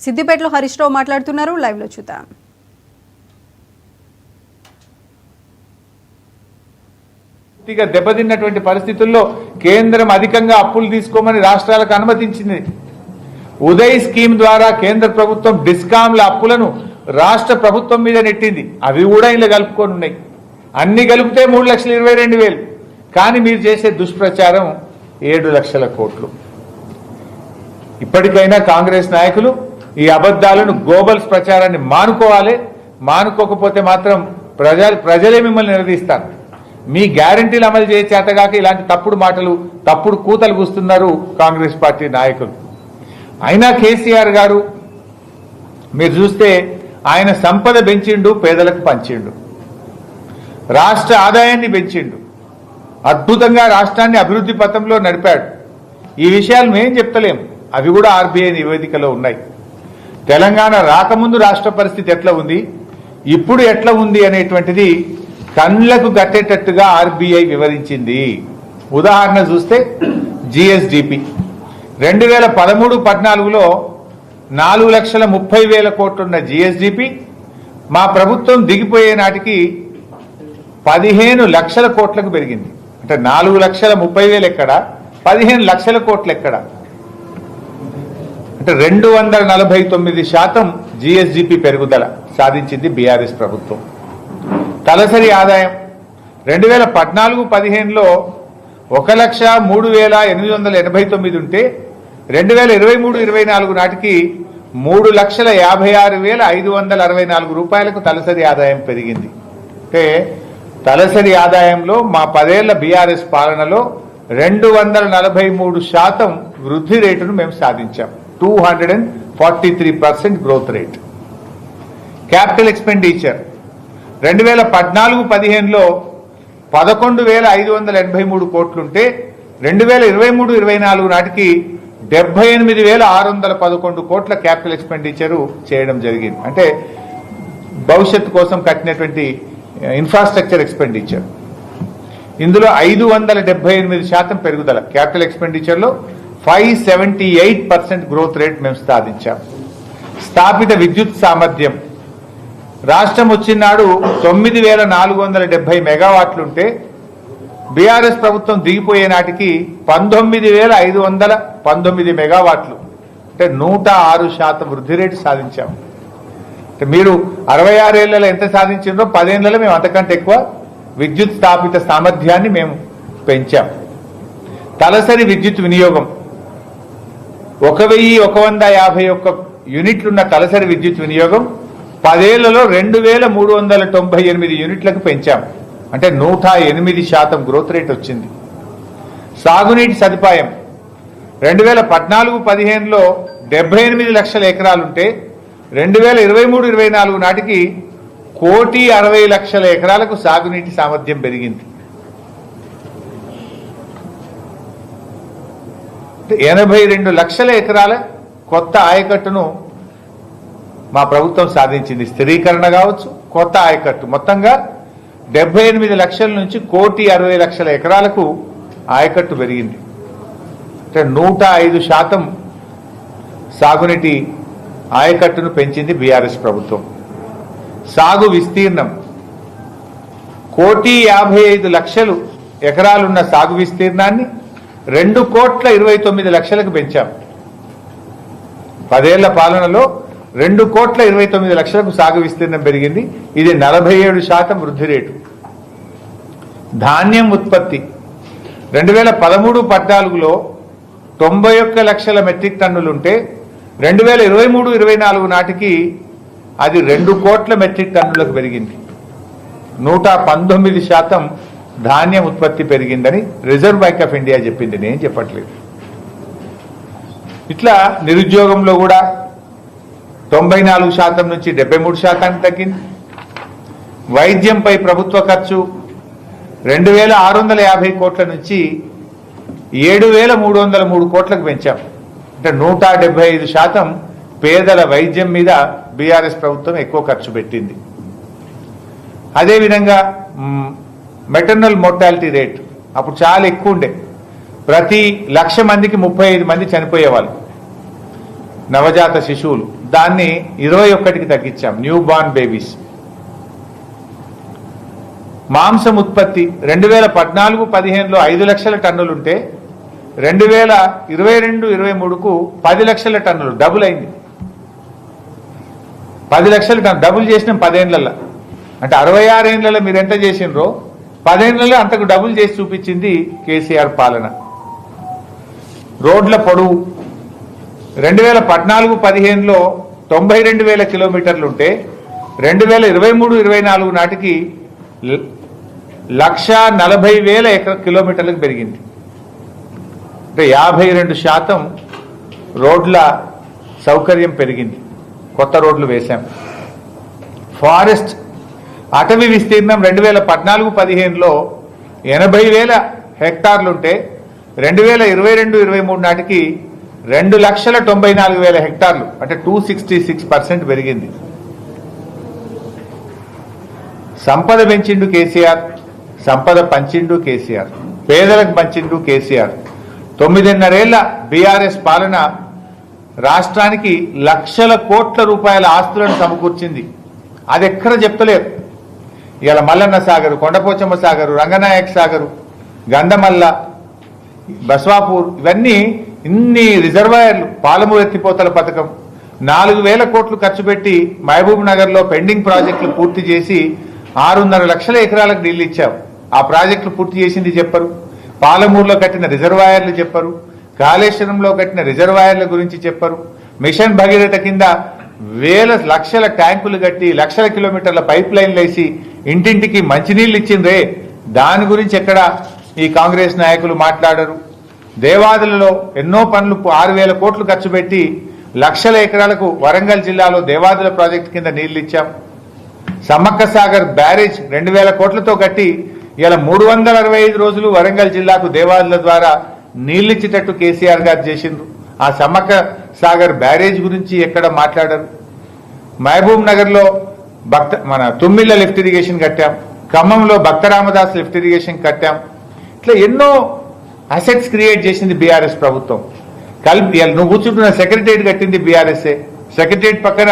సిద్దిపేటలో హరీష్ రావు మాట్లాడుతున్నారు. లైవ్ లో చూద్దాం. దెబ్బతిన్నటువంటి పరిస్థితుల్లో కేంద్రం అధికంగా అప్పులు తీసుకోమని రాష్ట్రాలకు అనుమతించింది. ఉదయ్ స్కీమ్ ద్వారా కేంద్ర ప్రభుత్వం డిస్కాంల అప్పులను రాష్ట్ర ప్రభుత్వం మీద నెట్టింది. అవి కూడా ఇలా కలుపుకొని ఉన్నాయి. అన్ని కలిపితే 3,22,000. కానీ మీరు చేసే దుష్ప్రచారం 7 లక్షల కోట్లు. ఇప్పటికైనా కాంగ్రెస్ నాయకులు ఈ అబద్ధాలను గోబల్స్ ప్రచారాన్ని మానుకోవాలి. మానుకోకపోతే మాత్రం ప్రజలే మిమ్మల్ని నిలదీస్తారు. మీ గ్యారంటీలు అమలు చేసే చేతగాక ఇలాంటి తప్పుడు మాటలు తప్పుడు కూతలు కూస్తున్నారు కాంగ్రెస్ పార్టీ నాయకులు. అయినా కేసీఆర్ గారు మీరు చూస్తే ఆయన సంపద పెంచిండు, పేదలకు పంచిండు, రాష్ట్ర ఆదాయాన్ని పెంచిండు, అద్భుతంగా రాష్ట్రాన్ని అభివృద్ధి పథంలో నడిపాడు. ఈ విషయాలు మేం చెప్తలేం, అవి కూడా ఆర్బీఐ నివేదికలో ఉన్నాయి. తెలంగాణ రాకముందు రాష్ట్ర పరిస్థితి ఎట్లా ఉంది, ఇప్పుడు ఎట్లా ఉంది అనేటువంటిది కళ్ళకు కట్టేటట్టుగా ఆర్బీఐ వివరించింది. ఉదాహరణ చూస్తే జిఎస్డిపి 2013-14లో 4,30,000 కోట్లున్న జిఎస్డిపి మా ప్రభుత్వం దిగిపోయే నాటికి 15 లక్షల కోట్లకు పెరిగింది. అంటే 4,30,000 ఎక్కడ, 15 లక్షల కోట్లు ఎక్కడ? అంటే 249% జిఎస్డిపి పెరుగుదల సాధించింది బీఆర్ఎస్ ప్రభుత్వం. తలసరి ఆదాయం 2014-15లో 1,03,889 ఉంటే 2023-24 నాటికి 3,56,564 రూపాయలకు తలసరి ఆదాయం పెరిగింది. అంటే తలసరి ఆదాయంలో మా 10 ఏళ్ల బీఆర్ఎస్ పాలనలో 243% వృద్ధి రేటును మేము సాధించాం. 243% గ్రోత్ రేట్. క్యాపిటల్ ఎక్స్పెండిచర్ 2014-15లో 11,583 కోట్లుంటే 2023-24 నాటికి 78,611 కోట్ల క్యాపిటల్ ఎక్స్పెండిచరు చేయడం జరిగింది. అంటే భవిష్యత్తు కోసం కట్టినటువంటి ఇన్ఫ్రాస్ట్రక్చర్ ఎక్స్పెండిచర్. ఇందులో 578% పెరుగుదల. క్యాపిటల్ ఎక్స్పెండిచర్లో 578% గ్రోత్ రేట్ మేము సాధించాం. స్థాపిత విద్యుత్ సామర్థ్యం రాష్ట్రం వచ్చినాడు 9,470 మెగావాట్లుంటే బీఆర్ఎస్ ప్రభుత్వం దిగిపోయే నాటికి 19,519 మెగావాట్లు. అంటే 106% వృద్ధి రేటు సాధించాం. అంటే మీరు 66 ఏళ్లలో ఎంత సాధించిందో 10 ఏళ్లలో మేము అంతకంటే ఎక్కువ విద్యుత్ స్థాపిత సామర్థ్యాన్ని మేము పెంచాం. తలసరి విద్యుత్ వినియోగం 1,151 యూనిట్లున్న తలసరి విద్యుత్ వినియోగం 10 ఏళ్లలో 2,398 యూనిట్లకు పెంచాం. అంటే 108% గ్రోత్ రేట్ వచ్చింది. సాగునీటి సదుపాయం 2014-15లో 78 లక్షల ఎకరాలుంటే 2023-24 నాటికి 1,60,00,000 ఎకరాలకు సాగునీటి సామర్థ్యం పెరిగింది. 82 లక్షల ఎకరాల కొత్త ఆయకట్టును మా ప్రభుత్వం సాధించింది. స్థిరీకరణ కావచ్చు, కొత్త ఆయకట్టు. మొత్తంగా 78 లక్షల నుంచి 1,60,00,000 ఎకరాలకు ఆయకట్టు పెరిగింది. అంటే 105% సాగునీటి ఆయకట్టును పెంచింది బీఆర్ఎస్ ప్రభుత్వం. సాగు విస్తీర్ణం 1,55,00,000 ఎకరాలున్న సాగు విస్తీర్ణాన్ని 2,29,00,000కు పెంచాం. 10 ఏళ్ల పాలనలో 2,29,00,000కు సాగు విస్తీర్ణం పెరిగింది. ఇది 47% వృద్ధి రేటు. ధాన్యం ఉత్పత్తి 2013-14లో 91 లక్షల మెట్రిక్ టన్నులుంటే 2023-24 నాటికి అది 2 కోట్ల మెట్రిక్ టన్నులకు పెరిగింది. 119% ధాన్యం ఉత్పత్తి పెరిగిందని రిజర్వ్ బ్యాంక్ ఆఫ్ ఇండియా చెప్పింది, నేను చెప్పట్లేదు. ఇట్లా నిరుద్యోగంలో కూడా 94% నుంచి 73% తగ్గింది. వైద్యంపై ప్రభుత్వ ఖర్చు 2,650 కోట్ల నుంచి 7,303 కోట్లకు పెంచాం. అంటే 175% పేదల వైద్యం మీద బీఆర్ఎస్ ప్రభుత్వం ఎక్కువ ఖర్చు పెట్టింది. అదేవిధంగా మెటర్నల్ మోర్టాలిటీ రేట్ అప్పుడు చాలా ఎక్కువ ఉండే. ప్రతి 1,00,000 మందికి 35 మంది చనిపోయేవాళ్ళు. నవజాత శిశువులు, దాన్ని 21కి తగ్గించాం, న్యూ బార్న్ బేబీస్. మాంసం ఉత్పత్తి 2014-15లో 5 లక్షల టన్నులుంటే 2022-23కు 10 లక్షల టన్నులు, డబుల్ అయింది. 10 లక్షల టన్ను డబుల్ చేసినాం 10 ఏళ్లలో. అంటే 66 ఏళ్లలో మీరు ఎంత చేసినరో 10 ఏళ్లలో అంతకు డబుల్ చేసి చూపించింది కేసీఆర్ పాలన. రోడ్ల పొడవు 2014-15లో 92,000 కిలోమీటర్లు ఉంటే 2023-24 నాటికి 140,000 కిలోమీటర్లకు పెరిగింది. అంటే 52% రోడ్ల సౌకర్యం పెరిగింది, కొత్త రోడ్లు వేశాం. ఫారెస్ట్ అటవీ విస్తీర్ణం 2014-15లో 80,000 హెక్టార్లుంటే 2022-23 నాటికి 2,94,000 హెక్టార్లు, అంటే 266% పెరిగింది. సంపద పెంచిండు కేసీఆర్, సంపద పంచిండు కేసీఆర్, పేదలకు పంచిండు కేసీఆర్. 9.5 ఏళ్ల బీఆర్ఎస్ పాలన రాష్ట్రానికి లక్షల కోట్ల రూపాయల ఆస్తులను సమకూర్చింది. అది ఎక్కడ చెప్తలేరు. ఇవాళ మల్లన్న సాగరు, కొండపోచమ్మ సాగరు, రంగనాయక సాగరు, గంధమల్ల, బస్వాపూర్, ఇవన్నీ ఇన్ని రిజర్వాయర్లు, పాలమూరు ఎత్తిపోతల పథకం, 4,000 కోట్లు ఖర్చు పెట్టి మహబూబ్ నగర్ లో పెండింగ్ ప్రాజెక్టులు పూర్తి చేసి 6.5 లక్షల ఎకరాలకు నీళ్లు ఇచ్చాం. ఆ ప్రాజెక్టులు పూర్తి చేసింది చెప్పరు. పాలమూరులో కట్టిన రిజర్వాయర్లు చెప్పరు. కాళేశ్వరంలో కట్టిన రిజర్వాయర్ల గురించి చెప్పరు. మిషన్ భగీరథ కింద లక్షల ట్యాంకులు కట్టి లక్షల కిలోమీటర్ల పైప్ లైన్లు వేసి ఇంటింటికి మంచినీళ్లు ఇచ్చిండ్రే, దాని గురించి ఎక్కడ ఈ కాంగ్రెస్ నాయకులు మాట్లాడరు. దేవాదులలో ఎన్నో పనులు 6,000 కోట్లు ఖర్చు పెట్టి లక్షల ఎకరాలకు వరంగల్ జిల్లాలో దేవాదుల ప్రాజెక్టు కింద నీళ్లు ఇచ్చాం. సమ్మక్క సాగర్ బ్యారేజ్ 2,000 కోట్లతో కట్టి ఇలా 365 రోజులు వరంగల్ జిల్లాకు దేవాదుల ద్వారా నీళ్లిచ్చేటట్టు కేసీఆర్ గారు చేసిండ్రు. ఆ సమ్మక్క సాగర్ బ్యారేజ్ గురించి ఎక్కడ మాట్లాడరు. మహబూబ్ నగర్ లో మన తుమ్మిళ్ళ లిఫ్ట్ ఇరిగేషన్ కట్టాం, ఖమ్మంలో భక్త రామదాస్ లిఫ్ట్ ఇరిగేషన్ కట్టాం. ఇట్లా ఎన్నో అసెట్స్ క్రియేట్ చేసింది బీఆర్ఎస్ ప్రభుత్వం. నువ్వు కూర్చుంటున్న సెక్రటరియట్ కట్టింది బీఆర్ఎస్ఏ. సెక్రటరియట్ పక్కన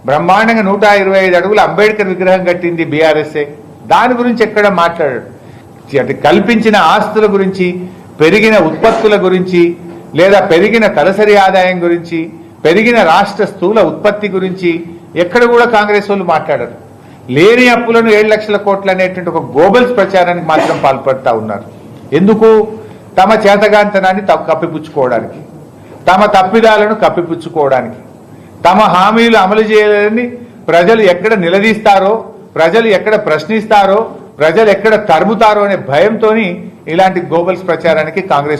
బ్రహ్మాండంగా 125 అడుగుల అంబేద్కర్ విగ్రహం కట్టింది బీఆర్ఎస్ఏ. దాని గురించి ఎక్కడ మాట్లాడాడు. అంటే కల్పించిన ఆస్తుల గురించి, పెరిగిన ఉత్పత్తుల గురించి, లేదా పెరిగిన తలసరి ఆదాయం గురించి, పెరిగిన రాష్ట్ర స్థూల ఉత్పత్తి గురించి ఎక్కడ కూడా కాంగ్రెస్ వాళ్ళు మాట్లాడరు. లేని అప్పులను 7 లక్షల కోట్లు అనేటువంటి ఒక గోబల్స్ ప్రచారానికి మాత్రం పాల్పడతా ఉన్నారు. ఎందుకు? తమ చేతగాంతనాన్ని కప్పిపుచ్చుకోవడానికి, తమ తప్పిదాలను కప్పిపుచ్చుకోవడానికి, తమ హామీలు అమలు చేయాలని ప్రజలు ఎక్కడ నిలదీస్తారో, ప్రజలు ఎక్కడ ప్రశ్నిస్తారో, ప్రజలు ఎక్కడ తరుముతారో అనే భయంతో ఇలాంటి గోబల్స్ ప్రచారానికి కాంగ్రెస్